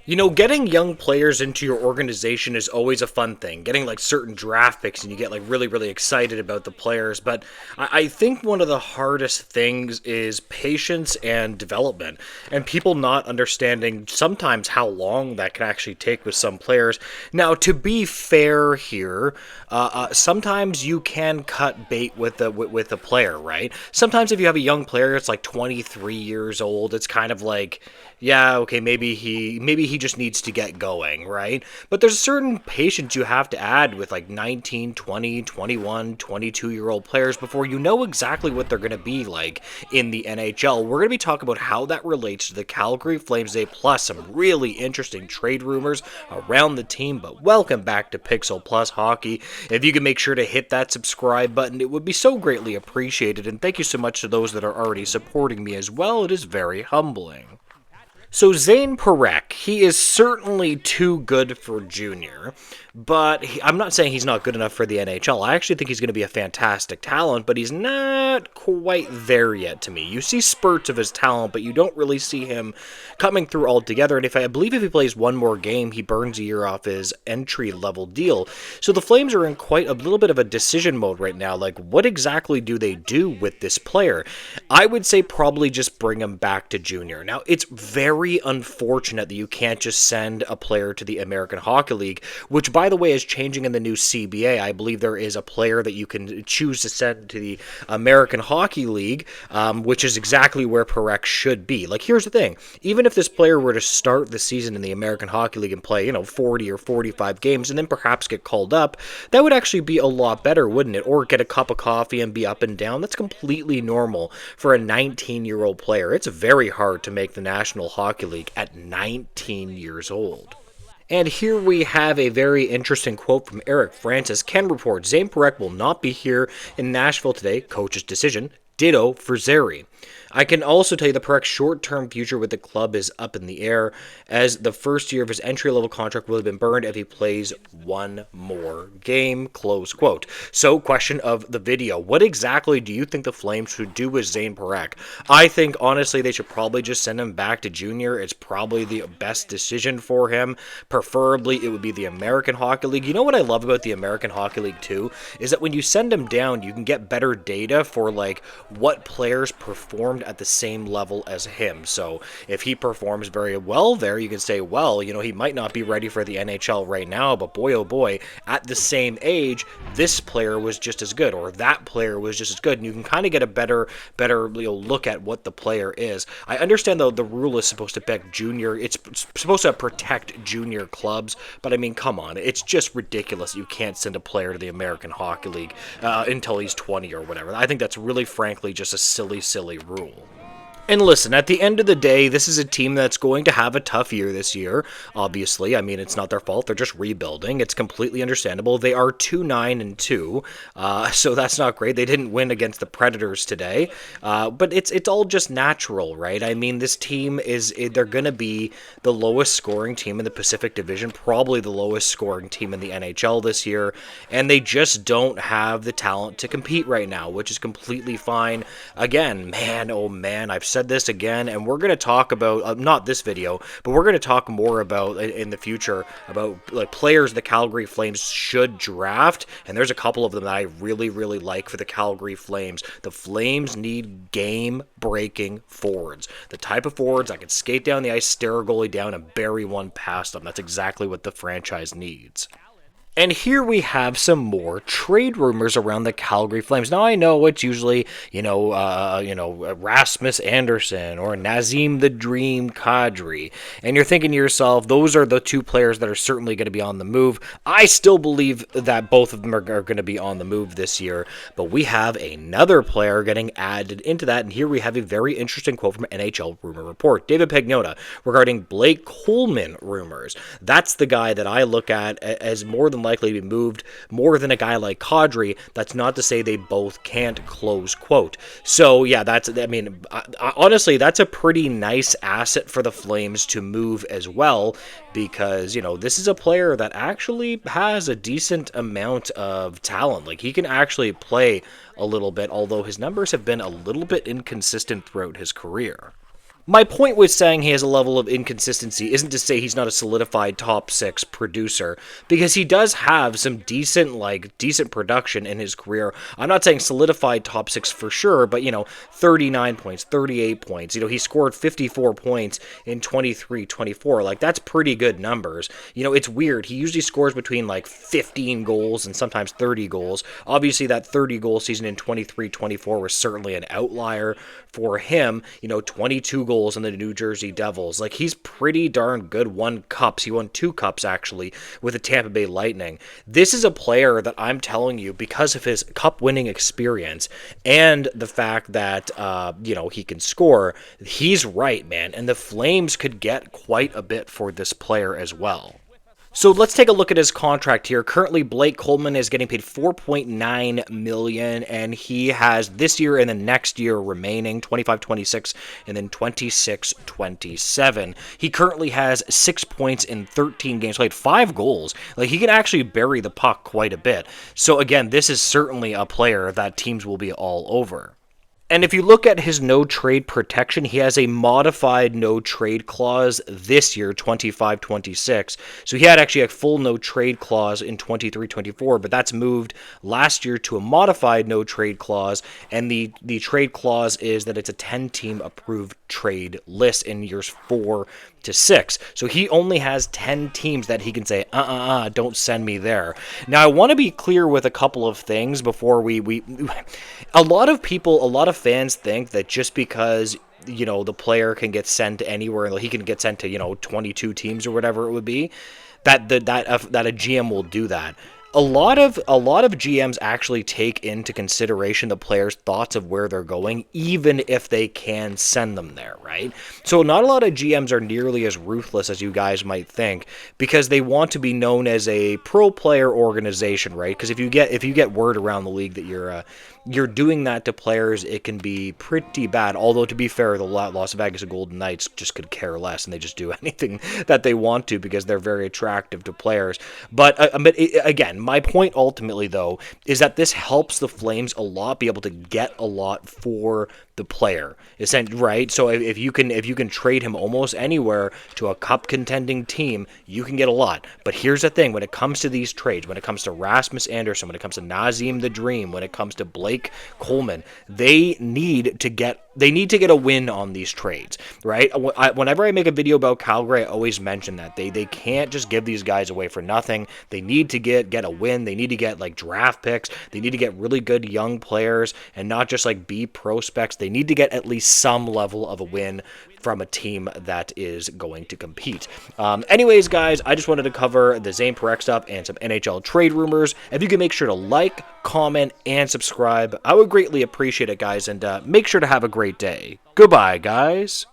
You know, getting young players into your organization is always a fun thing. Getting like certain draft picks and you get like really, really excited about the players. But I think one of the hardest things is patience and development, and people not understanding sometimes how long that can actually take with some players. Now, to be fair here, sometimes you can cut bait with with a player, right? Sometimes if you have a young player, it's like 23 years old. It's kind of like, yeah, okay, maybe he just needs to get going, right? But there's a certain patience you have to add with like 19, 20, 21, 22-year-old players before you know exactly what they're going to be like in the NHL. We're going to be talking about how that relates to the Calgary Flames today, plus some really interesting trade rumors around the team. But welcome back to Pixel Plus Hockey. If you can make sure to hit that subscribe button, it would be so greatly appreciated. And thank you so much to those that are already supporting me as well. It is very humbling. So Zayne Parekh, he is certainly too good for junior, but I'm not saying he's not good enough for the NHL. I actually think he's going to be a fantastic talent, but he's not quite there yet to me. You see spurts of his talent, but you don't really see him coming through altogether. And I believe if he plays one more game, he burns a year off his entry-level deal. So the Flames are in quite a little bit of a decision mode right now. Like, what exactly do they do with this player? I would say probably just bring him back to junior. Now, it's very unfortunate that you can't just send a player to the American Hockey League, which, by the way, is changing in the new CBA. I believe there is a player that you can choose to send to the American Hockey League, which is exactly where Parekh should be. Like, here's the thing. Even if this player were to start the season in the American Hockey League and play, 40 or 45 games and then perhaps get called up, that would actually be a lot better, wouldn't it? Or get a cup of coffee and be up and down. That's completely normal for a 19-year-old player. It's very hard to make the National Hockey League at 19 years old. And here we have a very interesting quote from Eric Francis. Ken reports Zayne Parekh will not be here in Nashville today. Coach's decision. Ditto for Zary. I can also tell you the Parekh's short-term future with the club is up in the air, as the first year of his entry-level contract will have been burned if he plays one more game, close quote. So, question of the video. What exactly do you think the Flames should do with Zayne Parekh? I think, honestly, they should probably just send him back to junior. It's probably the best decision for him. Preferably, it would be the American Hockey League. You know what I love about the American Hockey League, too? Is that when you send him down, you can get better data for, like, what players performed at the same level as him. So if he performs very well there, you can say, well, he might not be ready for the NHL right now, but boy, oh boy, at the same age, this player was just as good, or that player was just as good, and you can kind of get a better look at what the player is. I understand, though, the rule is supposed to protect junior, it's supposed to protect junior clubs, but I mean, come on, it's just ridiculous you can't send a player to the American Hockey League until he's 20 or whatever. I think that's really, frankly, just a silly rule. And listen, at the end of the day, this is a team that's going to have a tough year this year. Obviously, I mean, it's not their fault. They're just rebuilding. It's completely understandable. They are 2-9-2, so that's not great. They didn't win against the Predators today, but it's all just natural, right? I mean, this team they're going to be the lowest scoring team in the Pacific Division, probably the lowest scoring team in the NHL this year, and they just don't have the talent to compete right now, which is completely fine. Again, man, oh man, I've said this again, and we're going to talk about, not this video, but we're going to talk more about in the future about like players the Calgary Flames should draft, and there's a couple of them that I really like for the Calgary Flames. The Flames need game-breaking forwards. The type of forwards that can skate down the ice, stare a goalie down, and bury one past them. That's exactly what the franchise needs. And here we have some more trade rumors around the Calgary Flames. Now I know it's usually, Rasmus Anderson or Nazem the Dream Kadri, and you're thinking to yourself, those are the two players that are certainly going to be on the move. I still believe that both of them are going to be on the move this year, but we have another player getting added into that, and here we have a very interesting quote from NHL Rumor Report. David Pagnotta regarding Blake Coleman rumors. That's the guy that I look at as more than likely to be moved more than a guy like Kadri. That's not to say they both can't, close quote. So yeah, honestly, that's a pretty nice asset for the Flames to move as well, because, this is a player that actually has a decent amount of talent. Like, he can actually play a little bit, although his numbers have been a little bit inconsistent throughout his career. My point with saying he has a level of inconsistency isn't to say he's not a solidified top six producer, because he does have some decent production in his career. I'm not saying solidified top six for sure, but 39 points, 38 points. He scored 54 points in 23-24. Like, that's pretty good numbers. It's weird. He usually scores between like 15 goals and sometimes 30 goals. Obviously, that 30 goal season in 23-24 was certainly an outlier for him. 22 goals in the New Jersey Devils. Like, he's pretty darn good. He won 2 cups actually with the Tampa Bay Lightning. This is a player that I'm telling you, because of his cup winning experience and the fact that he can score, he's right, man. And the Flames could get quite a bit for this player as well. So let's take a look at his contract here. Currently, Blake Coleman is getting paid $4.9 million, and he has this year and the next year remaining, 25-26, and then 26-27. He currently has 6 points in 13 games played, 5 goals. Like, he can actually bury the puck quite a bit. So again, this is certainly a player that teams will be all over. And if you look at his no-trade protection, he has a modified no-trade clause this year, 25-26. So he had actually a full no-trade clause in 23-24, but that's moved last year to a modified no-trade clause, and the trade clause is that it's a 10-team approved trade list in years 4 to 6. So he only has 10 teams that he can say, don't send me there. Now, I want to be clear with a couple of things before we a lot of fans think that just because the player can get sent anywhere, he can get sent to 22 teams or whatever it would be, that a GM will do that. A lot of GMs actually take into consideration the player's thoughts of where they're going, even if they can send them there, right? So not a lot of GMs are nearly as ruthless as you guys might think, because they want to be known as a pro player organization, right? Because if you get word around the league that you're doing that to players, it can be pretty bad. Although, to be fair, the Las Vegas Golden Knights just could care less, and they just do anything that they want to because they're very attractive to players. But again, my point ultimately, though, is that this helps the Flames a lot be able to get a lot for the player, right? So if you can trade him almost anywhere to a cup contending team, you can get a lot. But here's the thing: when it comes to these trades, when it comes to Rasmus Andersson, when it comes to Nazem the Dream, when it comes to Blake Coleman, they need to get a win on these trades, right? Whenever I make a video about Calgary, I always mention that they can't just give these guys away for nothing. They need to get a win. They need to get like draft picks. They need to get really good young players and not just like B prospects. They need to get at least some level of a win from a team that is going to compete. Anyways, guys, I just wanted to cover the Zayne Parekh stuff and some NHL trade rumors. If you can make sure to like, comment, and subscribe, I would greatly appreciate it, guys, and make sure to have a great day. Goodbye, guys.